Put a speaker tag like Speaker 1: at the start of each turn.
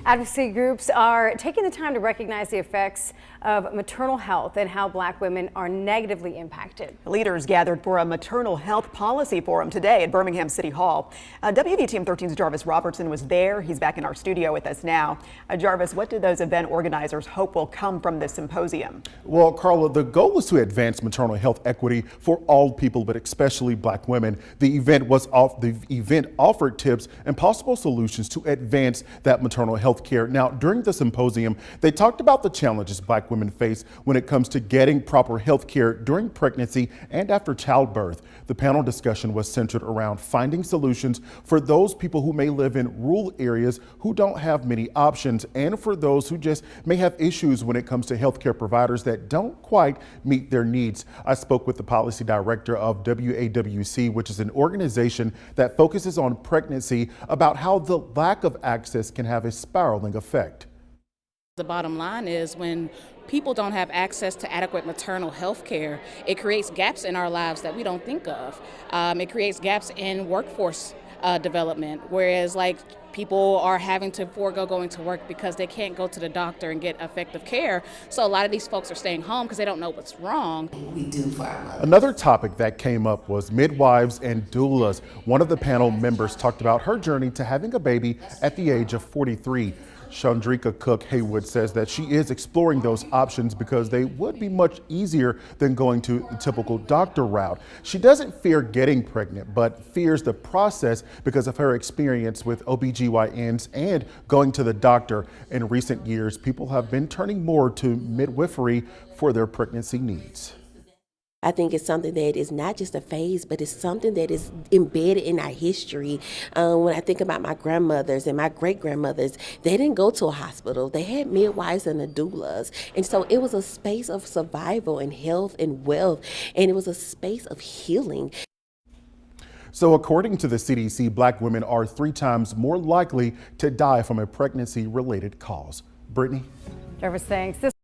Speaker 1: Advocacy groups are taking the time to recognize the effects of maternal health and how Black women are negatively impacted.
Speaker 2: Leaders gathered for a maternal health policy forum today at Birmingham City Hall. WVTM 13's Jarvis Robertson was there. He's back in our studio with us now. Jarvis, what do those event organizers hope will come from this symposium?
Speaker 3: Well, Carla, the goal is to advance maternal health equity for all people, but especially Black women. The event offered tips and possible solutions to advance that maternal health care. Now, during the symposium, they talked about the challenges Black women face when it comes to getting proper health care during pregnancy and after childbirth. The panel discussion was centered around finding solutions for those people who may live in rural areas who don't have many options, and for those who just may have issues when it comes to healthcare providers that don't quite meet their needs. I spoke with the policy director of WAWC, which is an organization that focuses on pregnancy, about how the lack of access can have a spiraling effect.
Speaker 4: The bottom line is, when people don't have access to adequate maternal health care, it creates gaps in our lives that we don't think of. It creates gaps in workforce development, whereas people are having to forego going to work because they can't go to the doctor and get effective care. So a lot of these folks are staying home because they don't know what's wrong.
Speaker 5: We do for our mothers.
Speaker 3: Another topic that came up was midwives and doulas. One of the panel members talked about her journey to having a baby at the age of 43. Chandrika Cook Haywood says that she is exploring those options because they would be much easier than going to the typical doctor route. She doesn't fear getting pregnant, but fears the process because of her experience with OBGYNs and going to the doctor. In recent years, people have been turning more to midwifery for their pregnancy needs.
Speaker 5: I think it's something that is not just a phase, but it's something that is embedded in our history. When I think about my grandmothers and my great-grandmothers, they didn't go to a hospital. They had midwives and the doulas. And so it was a space of survival and health and wealth, and it was a space of healing.
Speaker 3: So according to the CDC, Black women are 3 times more likely to die from a pregnancy-related cause. Brittany?
Speaker 1: Jarvis, thanks.